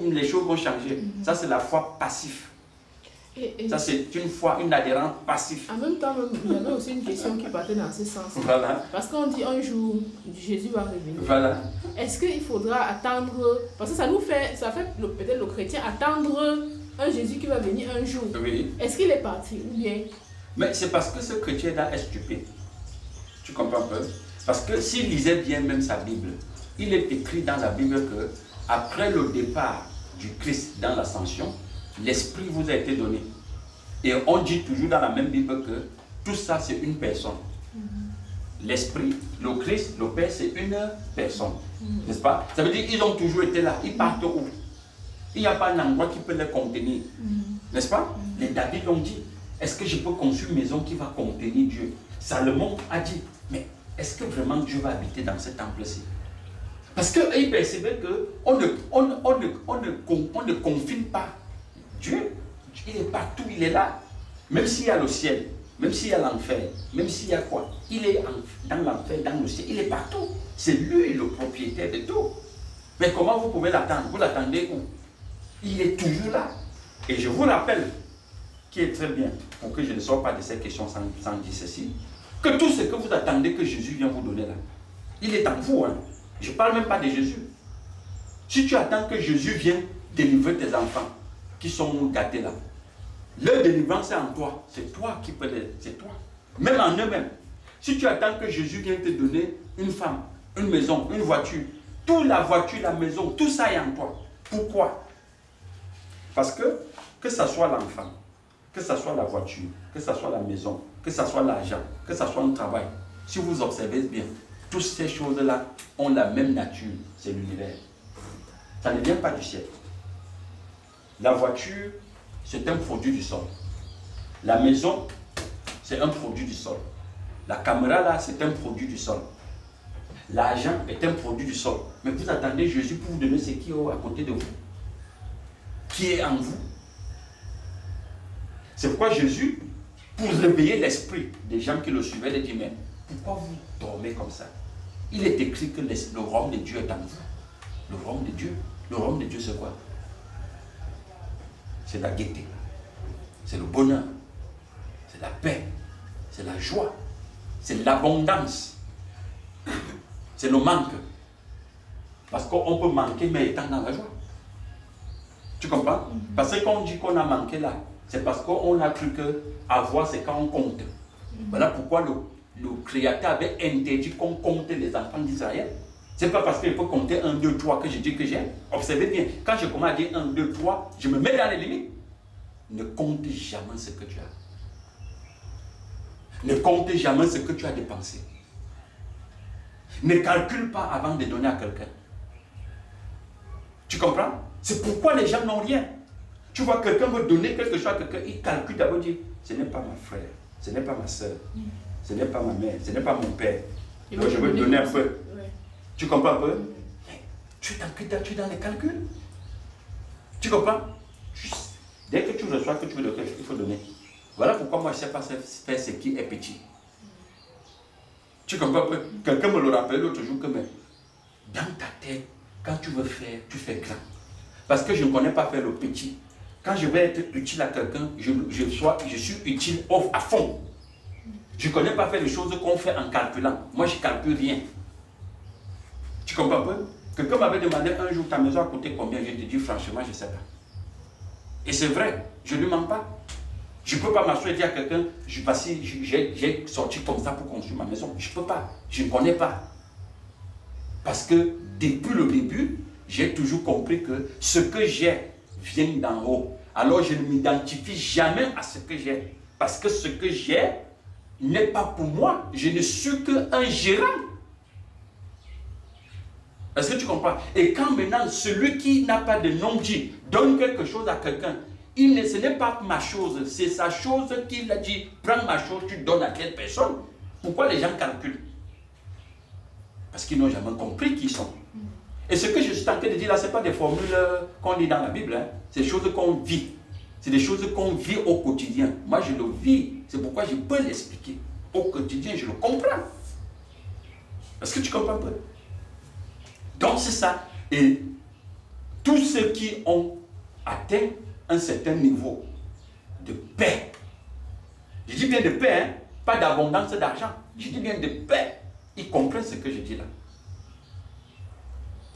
les choses vont changer. Ça, c'est la foi passive. Ça, c'est une foi, une adhérence passive. En même temps, il y avait aussi une question qui partait dans ce sens. Voilà. Parce qu'on dit un jour, Jésus va revenir. Voilà. Est-ce qu'il faudra attendre, parce que ça fait peut-être le chrétien attendre un Jésus qui va venir un jour. Oui. Est-ce qu'il est parti ou bien? Mais c'est parce que ce chrétien-là est stupide. Tu comprends un peu? Parce que s'il lisait bien même sa Bible, il est écrit dans la Bible que après le départ du Christ dans l'ascension, l'Esprit vous a été donné. Et on dit toujours dans la même Bible que tout ça c'est une personne. L'Esprit, le Christ, le Père, c'est une personne. N'est-ce pas? Ça veut dire qu'ils ont toujours été là. Ils partent où? Il n'y a pas un endroit qui peut les contenir. N'est-ce pas? Les David ont dit, est-ce que je peux construire une maison qui va contenir Dieu? Salomon a dit, mais est-ce que vraiment Dieu va habiter dans ce temple-ci? Parce qu'ils percevaient qu'on ne confine pas Dieu. Il est partout, il est là. Même s'il y a le ciel, même s'il y a l'enfer, même s'il y a quoi, il est dans l'enfer, dans le ciel, il est partout. C'est lui le propriétaire de tout. Mais comment vous pouvez l'attendre? Vous l'attendez où? Il est toujours là. Et je vous rappelle, qui est très bien, pour que je ne sorte pas de ces questions sans dire ceci, que tout ce que vous attendez que Jésus vient vous donner là, il est en vous. Hein. Je ne parle même pas de Jésus. Si tu attends que Jésus vienne délivrer tes enfants qui sont gâtés là, leur délivrance est en toi. C'est toi qui peux les... C'est toi. Même en eux-mêmes. Si tu attends que Jésus vienne te donner une femme, une maison, une voiture, toute la voiture, la maison, tout ça est en toi. Pourquoi? Parce que ce soit l'enfant, que ce soit la voiture, que ce soit la maison, que ce soit l'argent, que ce soit un travail, si vous observez bien, toutes ces choses-là ont la même nature, c'est l'univers. Ça ne vient pas du ciel. La voiture, c'est un produit du sol. La maison, c'est un produit du sol. La caméra, là, c'est un produit du sol. L'argent est un produit du sol. Mais vous attendez Jésus pour vous donner ce qui est à côté de vous. Qui est en vous. C'est pourquoi Jésus, pour réveiller l'esprit des gens qui le suivaient, il dit, mais pourquoi vous dormez comme ça? Il est écrit que le royaume de Dieu est en vous. Le royaume de Dieu. Le royaume de Dieu, c'est quoi? C'est la gaieté. C'est le bonheur. C'est la paix. C'est la joie. C'est l'abondance. C'est le manque. Parce qu'on peut manquer, mais étant dans la joie. Tu comprends? Parce que quand on dit qu'on a manqué là, c'est parce qu'on a cru que avoir, c'est quand on compte. Voilà pourquoi le Créateur avait interdit qu'on compte les enfants d'Israël. Ce n'est pas parce qu'il faut compter 1, 2, 3 que je dis que j'aime. Observez bien, quand je commence à dire 1, 2, 3, je me mets dans les limites. Ne compte jamais ce que tu as. Ne compte jamais ce que tu as dépensé. Ne calcule pas avant de donner à quelqu'un. Tu comprends? C'est pourquoi les gens n'ont rien. Tu vois, quelqu'un veut donner quelque chose à quelqu'un, il calcule d'abord, il dit, ce n'est pas mon frère, ce n'est pas ma soeur, ce n'est pas ma mère, ce n'est pas mon père. Donc je veux donner un peu. Ouais. Tu comprends un peu? Mais tu es dans les calculs. Tu comprends? Dès que tu reçois que tu veux donner, il faut donner. Voilà pourquoi moi je ne sais pas faire ce qui est petit. Tu comprends? Quelqu'un me le rappelait l'autre jour que mais, dans ta tête, quand tu veux faire, tu fais grand. Parce que je ne connais pas faire le petit. Quand je vais être utile à quelqu'un, je suis utile à fond. Je ne connais pas faire les choses qu'on fait en calculant. Moi, je ne calcule rien. Tu comprends un peu? Quelqu'un m'avait demandé un jour, ta maison a coûté combien? Je te dis franchement, je ne sais pas. Et c'est vrai, je ne lui mens pas. Je ne peux pas m'asseoir et dire à quelqu'un, j'ai sorti comme ça pour construire ma maison. Je ne peux pas. Je ne connais pas. Parce que depuis le début, j'ai toujours compris que ce que j'ai vient d'en haut. alors je ne m'identifie jamais à ce que j'ai. Parce que ce que j'ai n'est pas pour moi. Je ne suis qu'un gérant. Est-ce que tu comprends? Et quand maintenant, celui qui n'a pas de nom dit, donne quelque chose à quelqu'un, ce n'est pas ma chose, c'est sa chose qu'il a dit, prends ma chose, tu donnes à telle personne. Pourquoi les gens calculent? Parce qu'ils n'ont jamais compris qui ils sont. Et ce que je suis tenté de dire là, ce n'est pas des formules qu'on lit dans la Bible, hein. C'est des choses qu'on vit. C'est des choses qu'on vit au quotidien. Moi, je le vis. C'est pourquoi je peux l'expliquer. Au quotidien, je le comprends. Est-ce que tu comprends un peu? Donc, c'est ça. Et tous ceux qui ont atteint un certain niveau de paix, je dis bien de paix, hein, pas d'abondance d'argent, je dis bien de paix, ils comprennent ce que je dis là.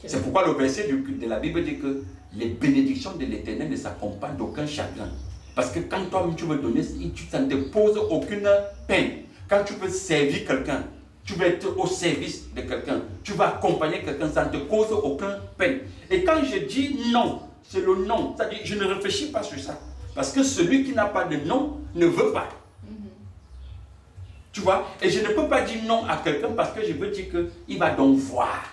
C'est pourquoi le verset de la Bible dit que les bénédictions de l'Éternel ne s'accompagnent d'aucun chagrin. Parce que quand toi-même tu veux donner, ça ne te pose aucune peine. Quand tu veux servir quelqu'un, tu veux être au service de quelqu'un, tu vas accompagner quelqu'un, ça ne te cause aucune peine. Et quand je dis non, c'est le non. C'est-à-dire, je ne réfléchis pas sur ça. Parce que celui qui n'a pas de non ne veut pas. Tu vois? Et je ne peux pas dire non à quelqu'un parce que je veux dire qu'il va donc voir.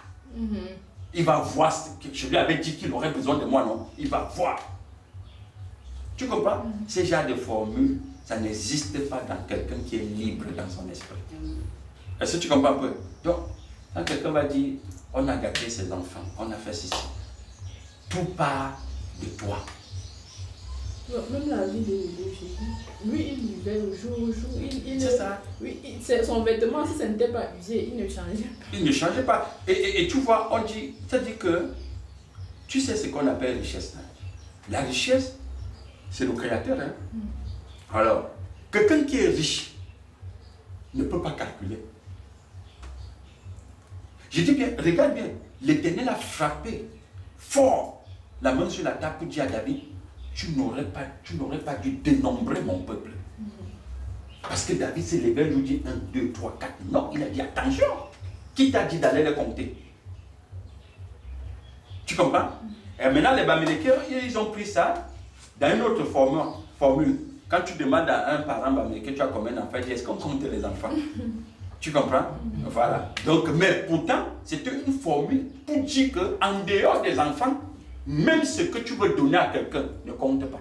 Il va voir ce que je lui avais dit qu'il aurait besoin de moi, non? Il va voir. Tu comprends? Ces genres de formules, ça n'existe pas dans quelqu'un qui est libre dans son esprit. Est-ce que tu comprends un peu? Donc, quand quelqu'un va dire, on a gâté ses enfants, on a fait ceci, tout part de toi. Même la vie de Jésus, lui, il vivait au jour au jour. C'est ça. Oui, son vêtement, si ça n'était pas usé, il ne changeait pas. Il ne changeait pas. Et tu vois, on dit, c'est-à-dire que, tu sais ce qu'on appelle richesse. Hein? La richesse, c'est le créateur. Hein? Alors, quelqu'un qui est riche ne peut pas calculer. Je dis bien, regarde bien, l'Éternel a frappé fort la main sur la table pour dire à David, tu n'aurais pas dû dénombrer mon peuple. Parce que David s'est levé, il lui dit 1, 2, 3, 4. Non, il a dit attention. Qui t'a dit d'aller les compter? Tu comprends? Et maintenant, les Bamélékens, ils ont pris ça dans une autre formule. Quand tu demandes à un parent Bamélékien, tu as combien d'enfants? Il dit, est-ce qu'on compte les enfants? Tu comprends? Voilà. Donc, mais pourtant, c'était une formule pour dire qu'en dehors des enfants, même ce que tu veux donner à quelqu'un ne compte pas.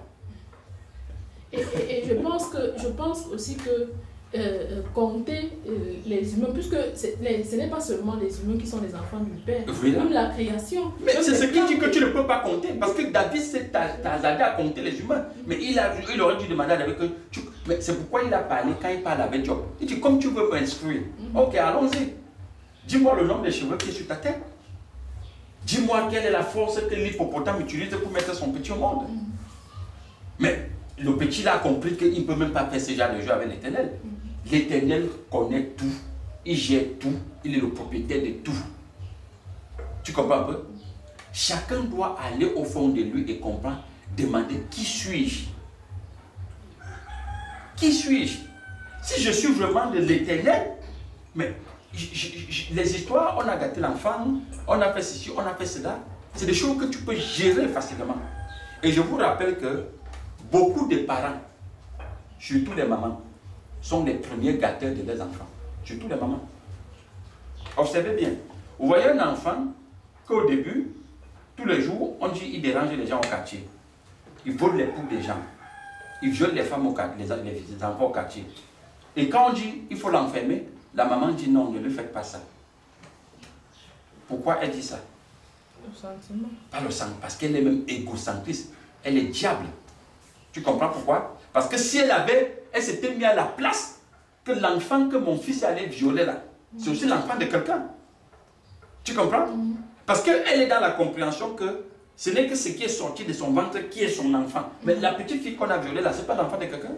Et je pense aussi que compter les humains, puisque ce n'est pas seulement les humains qui sont les enfants du Père, oui, même la création. Mais c'est ce qui dit que tu ne peux pas compter, parce que David s'est hasardé à compter les humains. Mais il aurait dû demander à David que mais c'est pourquoi il a parlé quand il parle avec Job. Il dit, comme tu veux m'instruire, ok, allons-y. Dis-moi le nombre des cheveux qui est sur ta tête. Dis-moi quelle est la force que l'hippopotame utilise pour mettre son petit au monde. Mais le petit là a compris qu'il ne peut même pas faire ce genre de jeu avec l'Éternel. L'Éternel connaît tout, il gère tout, il est le propriétaire de tout. Tu comprends un peu? Chacun doit aller au fond de lui et comprendre, demander qui suis-je? Qui suis-je? Si je suis vraiment de l'Éternel, mais les histoires, on a gâté l'enfant, on a fait ceci, on a fait cela, c'est des choses que tu peux gérer facilement. Et je vous rappelle que beaucoup de parents, surtout les mamans, sont les premiers gâteurs de leurs enfants. Surtout les mamans. Observez bien. Vous voyez un enfant qu'au début, tous les jours, on dit qu'il dérange les gens au quartier. Il vole les poules des gens. Il viole les femmes au quartier, les enfants au quartier. Et quand on dit il faut l'enfermer, la maman dit non, ne lui faites pas ça. Pourquoi elle dit ça? Le sentiment. Pas le sentiment, parce qu'elle est même égocentriste. Elle est diable. Tu comprends pourquoi? Parce que si elle s'était mise à la place que l'enfant que mon fils allait violer là, c'est aussi l'enfant de quelqu'un. Tu comprends? Parce qu'elle est dans la compréhension que ce n'est que ce qui est sorti de son ventre qui est son enfant. Mais la petite fille qu'on a violée là, ce n'est pas l'enfant de quelqu'un.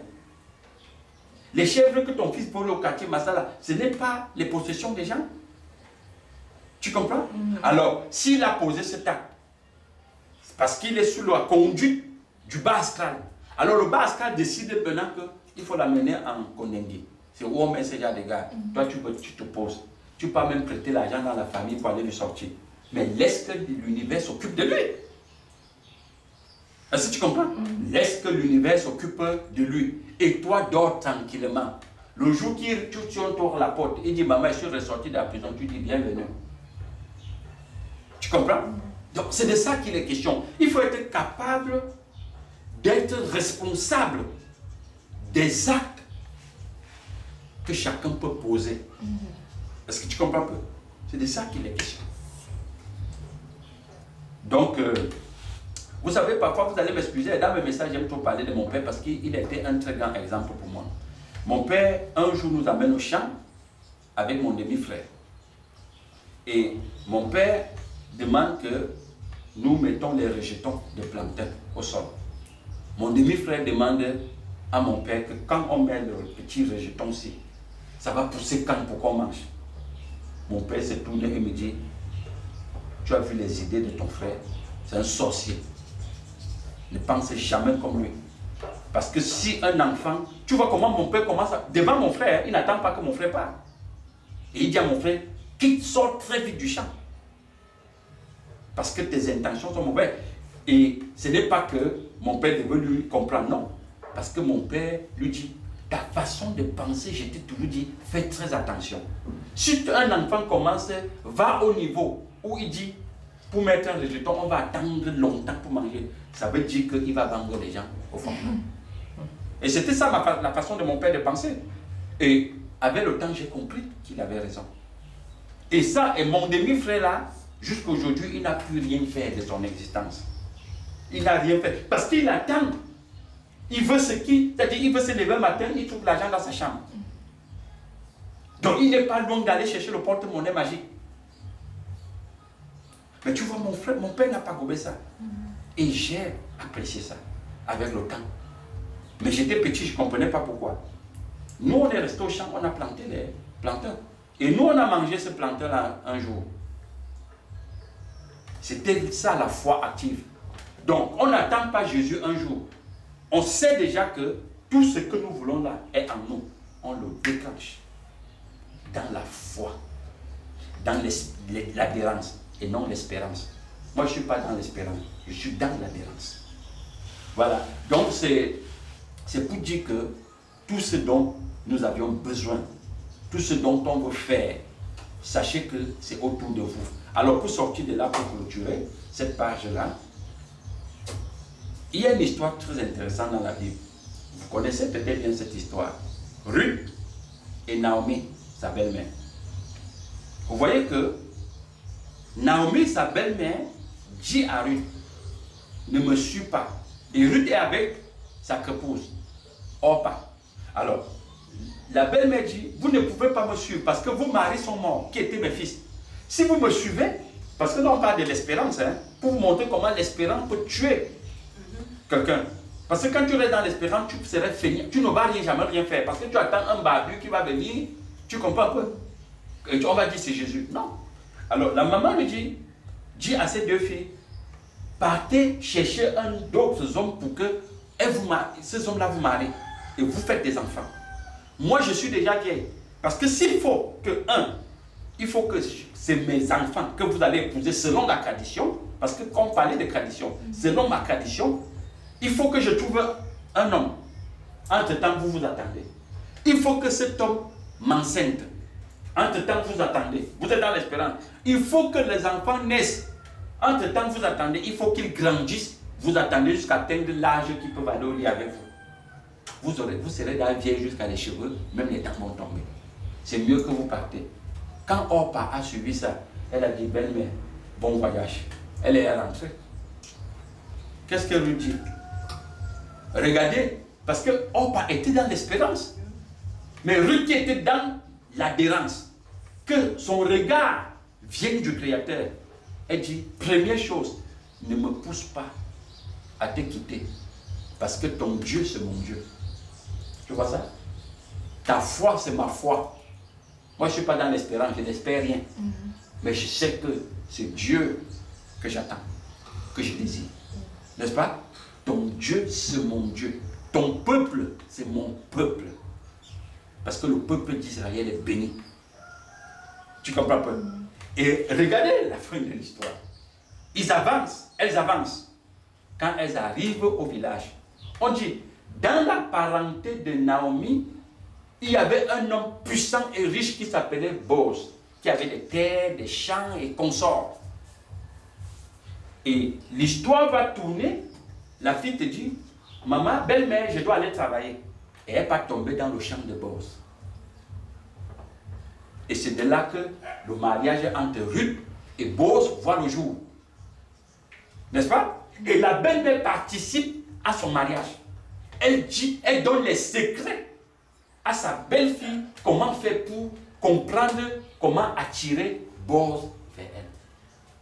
Les chèvres que ton fils vole au quartier Massala, ce n'est pas les possessions des gens. Tu comprends? Alors, s'il a posé cet acte, c'est parce qu'il est sous la conduite du bas astral. Alors le bas astral décide maintenant qu'il faut l'amener en Kondengi. C'est où on met ce genre de gars. Toi, tu te poses. Tu peux même prêter l'argent dans la famille pour aller le sortir. Mais laisse que l'univers s'occupe de lui. Est-ce que tu comprends? Laisse que l'univers s'occupe de lui. Et toi, dors tranquillement. Le jour qui tu entoures la porte, il dit, maman, je suis ressorti de la prison, tu dis, bienvenue. Tu comprends? Donc, c'est de ça qu'il est question. Il faut être capable d'être responsable des actes que chacun peut poser. Est-ce que tu comprends un peu? C'est de ça qu'il est question. Donc, vous savez, parfois vous allez m'excuser, dans mes messages, j'aime trop parler de mon père parce qu'il était un très grand exemple pour moi. Mon père, un jour, nous amène au champ avec mon demi-frère. Et mon père demande que nous mettons les rejetons de plantain au sol. Mon demi-frère demande à mon père que quand on met le petit rejeton ici, ça va pousser quand pour qu'on mange. Mon père s'est tourné et me dit, tu as vu les idées de ton frère, c'est un sorcier. Ne pense jamais comme lui. Parce que si un enfant, tu vois comment mon père commence à, devant mon frère, il n'attend pas que mon frère parte. Et il dit à mon frère, qu'il sorte très vite du champ. Parce que tes intentions sont mauvaises. Et ce n'est pas que mon père devait lui comprendre, non. Parce que mon père lui dit, ta façon de penser, je t'ai toujours dit, fais très attention. Si un enfant commence, va au niveau où il dit, pour mettre un rejeton, on va attendre longtemps pour manger. Ça veut dire qu'il va vendre les gens au fond. Et c'était ça la façon de mon père de penser. Et avec le temps, j'ai compris qu'il avait raison. Et ça, et mon demi-frère là, jusqu'à aujourd'hui, il n'a plus rien fait de son existence. Il n'a rien fait. Parce qu'il attend. Il veut ce qui, c'est-à-dire il veut se lever le matin, il trouve l'argent dans sa chambre. Donc il n'est pas loin d'aller chercher le porte-monnaie magique. Mais tu vois, mon père n'a pas gobé ça. Et j'ai apprécié ça avec le temps. Mais j'étais petit, je ne comprenais pas pourquoi. Nous, on est resté au champ, on a planté les plantains. Et nous, on a mangé ce plantain-là un jour. C'était ça la foi active. Donc, on n'attend pas Jésus un jour. On sait déjà que tout ce que nous voulons là est en nous. On le déclenche dans la foi, dans l'adhérence et non l'espérance. Moi, je ne suis pas dans l'espérance, je suis dans l'adhérence. Voilà. Donc, c'est pour dire que tout ce dont nous avions besoin, tout ce dont on veut faire, sachez que c'est autour de vous. Alors, pour sortir de là, pour clôturer cette page-là, il y a une histoire très intéressante dans la Bible. Vous connaissez peut-être bien cette histoire. Ruth et Naomi, sa belle-mère. Vous voyez que Naomi, sa belle-mère, dit à Ruth, ne me suis pas. Et Ruth est avec sa épouse, Orpa. Alors, la belle-mère dit, vous ne pouvez pas me suivre parce que vos maris sont morts, qui étaient mes fils. Si vous me suivez, parce que là on parle de l'espérance, hein, pour vous montrer comment l'espérance peut tuer quelqu'un. Parce que quand tu restes dans l'espérance, tu serais feignant, tu ne vas jamais rien faire. Parce que tu attends un barbu qui va venir, tu comprends un peu. Et on va dire c'est Jésus. Non. Alors la maman lui dit à ses deux filles, partez chercher d'autres hommes pour que ces hommes-là vous marient. Et vous faites des enfants. Moi je suis déjà vieille. Parce que s'il faut que, il faut que c'est mes enfants que vous allez épouser selon la tradition, parce que quand on parlait de tradition, selon ma tradition, il faut que je trouve un homme. Entre-temps, vous vous attendez. Il faut que cet homme m'enceinte. Entre-temps, vous attendez. Vous êtes dans l'espérance. Il faut que les enfants naissent. Entre-temps, vous attendez. Il faut qu'ils grandissent. Vous attendez jusqu'à atteindre l'âge qui peut aller au lit avec vous. Vous serez dans la vieille jusqu'à les cheveux, même les dents vont tomber. C'est mieux que vous partez. Quand Orpa a suivi ça, elle a dit, belle-mère, bon voyage. Elle est rentrée. Qu'est-ce qu'elle lui dit? Regardez, parce que Orpa était dans l'espérance. Mais Ruth était dans l'adhérence. Que son regard vienne du Créateur. Elle dit, première chose, ne me pousse pas à te quitter. Parce que ton Dieu, c'est mon Dieu. Tu vois ça? Ta foi, c'est ma foi. Moi, je ne suis pas dans l'espérance, je n'espère rien. Mais je sais que c'est Dieu que j'attends, que je désire. N'est-ce pas? Ton Dieu, c'est mon Dieu. Ton peuple, c'est mon peuple. Parce que le peuple d'Israël est béni. Tu comprends pas? Et regardez la fin de l'histoire. Ils avancent, elles avancent. quand elles arrivent au village, on dit, dans la parenté de Naomi, il y avait un homme puissant et riche qui s'appelait Boaz, qui avait des terres, des champs et consorts. Et l'histoire va tourner, la fille te dit, maman, belle-mère, je dois aller travailler. Et elle va tomber dans le champ de Boaz. Et c'est de là que le mariage entre Ruth et Boaz voit le jour. N'est-ce pas? Et la belle-mère participe à son mariage. Elle dit, elle donne les secrets à sa belle-fille, comment faire pour comprendre comment attirer Boaz vers elle.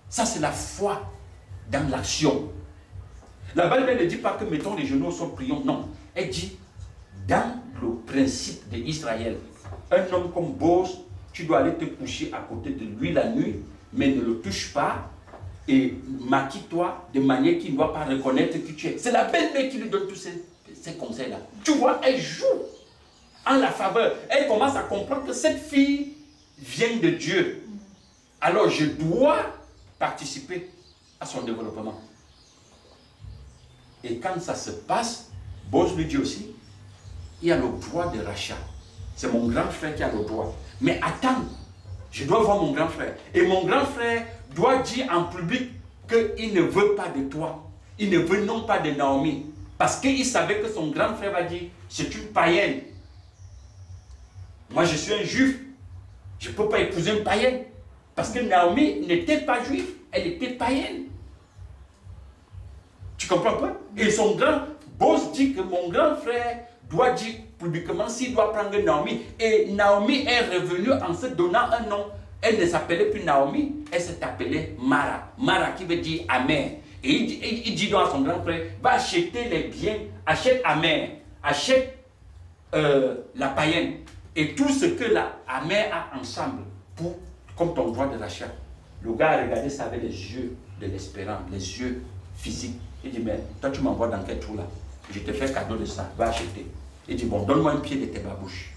Ça, c'est la foi dans l'action. La belle-mère ne dit pas que mettons les genoux sur prions. Non. Elle dit, dans le principe d'Israël, un homme comme Boaz, tu dois aller te coucher à côté de lui la nuit, mais ne le touche pas et maquille-toi de manière qu'il ne doit pas reconnaître qui tu es. C'est la belle-mère qui lui donne tous ces conseils-là. Tu vois, elle joue en la faveur. Elle commence à comprendre que cette fille vient de Dieu. Alors je dois participer à son développement. Et quand ça se passe, Boaz lui dit aussi, il y a le droit de rachat. C'est mon grand frère qui a le droit. Mais attends, je dois voir mon grand frère. Et mon grand frère doit dire en public qu'il ne veut pas de toi. Il ne veut non pas de Naomi. Parce qu'il savait que son grand frère va dire, c'est une païenne. Moi je suis un juif. Je ne peux pas épouser une païenne. Parce que Naomi n'était pas juive. Elle était païenne. Tu comprends pas? Et son grand boss dit que mon grand frère doit dire publiquement s'il doit prendre Naomi. Et Naomi est revenue en se donnant un nom. Elle ne s'appelait plus Naomi, elle s'est appelée Mara. Mara qui veut dire amère. Et il dit donc à son grand frère, va acheter les biens, achète amère, achète la païenne. Et tout ce que la amère a ensemble, pour, comme ton droit de rachat. Le gars a regardé ça avec les yeux de l'espérance, les yeux physiques. Il dit, mais toi tu m'envoies dans quel trou là? Je te fais cadeau de ça, va acheter. Il dit, bon, donne-moi un pied de tes babouches.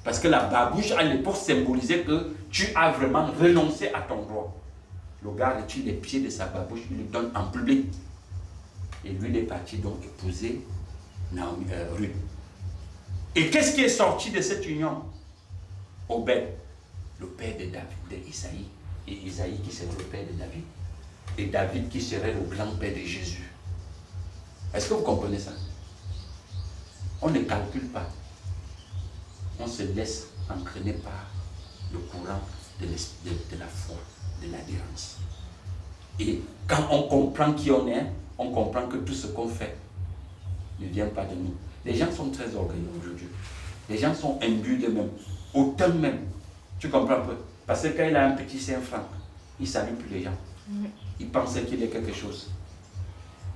Parce que la babouche, à l'époque, symbolisait que tu as vraiment renoncé à ton droit. Le gars retire les pieds de sa babouche, il lui donne en public. Et lui, il est parti donc épouser Naomi, Ruth. Et qu'est-ce qui est sorti de cette union? Obed, le père de David, d'Isaïe. Et Isaïe qui serait le père de David. Et David qui serait le grand-père de Jésus. Est-ce que vous comprenez ça? On ne calcule pas. On se laisse entraîner par le courant de la foi, de l'adhérence. Et quand on comprend qui on est, on comprend que tout ce qu'on fait ne vient pas de nous. Les gens sont très orgueilleux aujourd'hui. Les gens sont imbus d'eux-mêmes, autant même. Tu comprends un peu? Parce que quand il a un petit 5 francs, il ne salue plus les gens. Il pensait qu'il est quelque chose.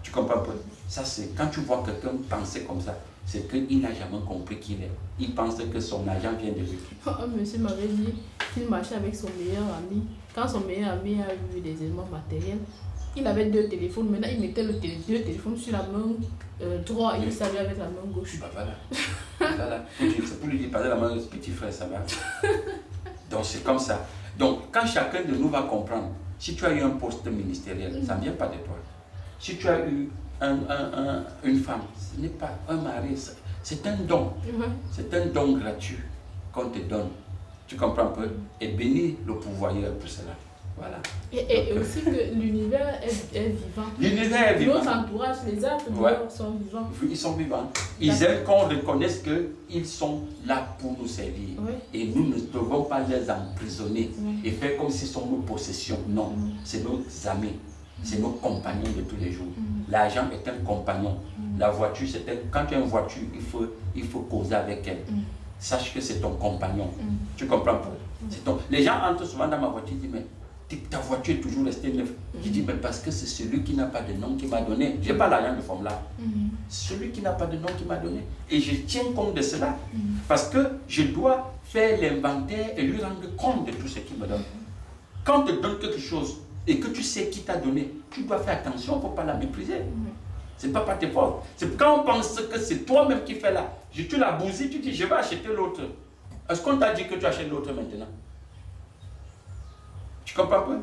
Tu comprends un peu? Ça, c'est quand tu vois quelqu'un penser comme ça, c'est qu'il n'a jamais compris qui il est. Il pense que son argent vient de lui. Un monsieur m'avait dit qu'il marchait avec son meilleur ami. Quand son meilleur ami a eu des éléments matériels, il avait 2 téléphones. Maintenant, il mettait 2 téléphones sur la main droite et il saluait avec la main gauche. Bah voilà. C'est pour lui dire, parler la main de ce petit frère, ça va. Donc, c'est comme ça. Donc, quand chacun de nous va comprendre, si tu as eu un poste ministériel, ça ne vient pas de toi. Si tu as eu une femme, ce n'est pas un mari, c'est un don. C'est un don gratuit qu'on te donne. Tu comprends un peu? Et bénis le pourvoyeur pour cela. Voilà. Et donc, aussi que l'univers est vivant. L'univers est vivant. Notre entourage, les arbres sont vivants. Ils sont vivants. Ils aiment qu'on reconnaisse qu'ils sont là pour nous servir. Oui. Et nous ne devons pas les emprisonner et faire comme s'ils sont nos possessions. Non, c'est nos amis. C'est nos compagnons de tous les jours. L'argent est un compagnon. La voiture, quand tu as une voiture, il faut causer avec elle. Sache que c'est ton compagnon. Tu comprends pas? Les gens entrent souvent dans ma voiture et disent, mais ta voiture est toujours restée neuve. Je dis, mais parce que c'est celui qui n'a pas de nom qui m'a donné. Je n'ai pas l'argent de forme là. Celui qui n'a pas de nom qui m'a donné. Et je tiens compte de cela. Parce que je dois faire l'inventaire et lui rendre compte de tout ce qu'il me donne. Quand on te donne quelque chose, et que tu sais qui t'a donné, tu dois faire attention, il ne faut pas la mépriser. Ce n'est pas tes fautes. C'est quand on pense que c'est toi-même qui fais là. Tu la bousilles, tu dis je vais acheter l'autre. Est-ce qu'on t'a dit que tu achètes l'autre maintenant? Tu comprends pas?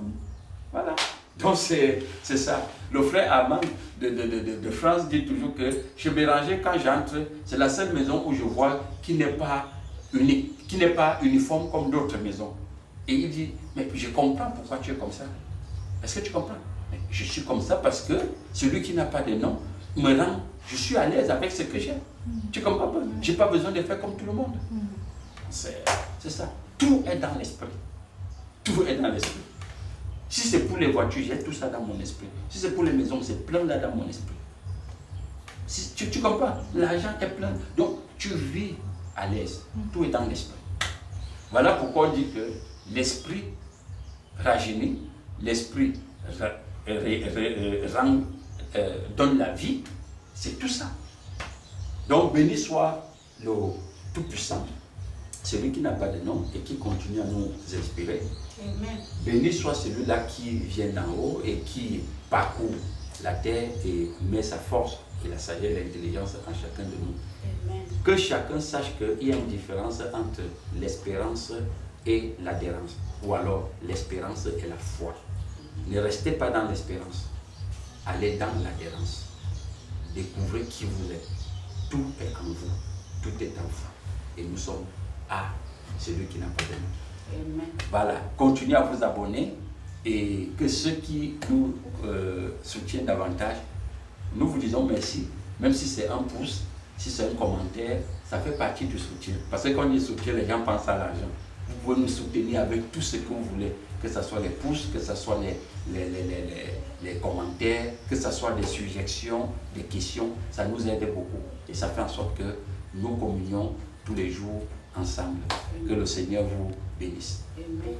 Voilà. Donc c'est ça. Le frère Armand de France dit toujours que chez Béranger, quand j'entre, c'est la seule maison où je vois qui n'est pas unique, qui n'est pas uniforme comme d'autres maisons. Et il dit, mais je comprends pourquoi tu es comme ça. Est-ce que tu comprends? Mais je suis comme ça parce que celui qui n'a pas de nom me rend, je suis à l'aise avec ce que j'ai. Tu comprends pas? Je n'ai pas besoin de faire comme tout le monde. C'est ça. Tout est dans l'esprit. Tout est dans l'esprit. Si c'est pour les voitures, j'ai tout ça dans mon esprit. Si c'est pour les maisons, c'est plein là dans mon esprit. Si, tu comprends? L'argent est plein. Donc, tu vis à l'aise. Tout est dans l'esprit. Voilà pourquoi on dit que l'esprit rajeunit, l'esprit donne la vie. C'est tout ça. Donc, béni soit le Tout-Puissant, celui qui n'a pas de nom et qui continue à nous inspirer. Amen. Béni soit celui-là qui vient d'en haut et qui parcourt la terre et met sa force et la sagesse et l'intelligence en chacun de nous. Amen. Que chacun sache qu'il y a une différence entre l'espérance et l'adhérence, ou alors l'espérance et la foi. Ne restez pas dans l'espérance, allez dans l'adhérence. Découvrez qui vous êtes. Tout est en vous, tout est en vous. Et nous sommes à celui qui n'a pas de nom. Amen. Voilà, continuez à vous abonner et que ceux qui nous soutiennent davantage, nous vous disons merci. Même si c'est un pouce, si c'est un commentaire, ça fait partie du soutien. Parce que quand on dit soutien, les gens pensent à l'argent. Vous pouvez nous soutenir avec tout ce que vous voulez, que ce soit les pouces, que ce soit les commentaires, que ce soit des suggestions, des questions, ça nous aide beaucoup. Et ça fait en sorte que nous communions tous les jours ensemble. Que le Seigneur vous bénisse. Amen.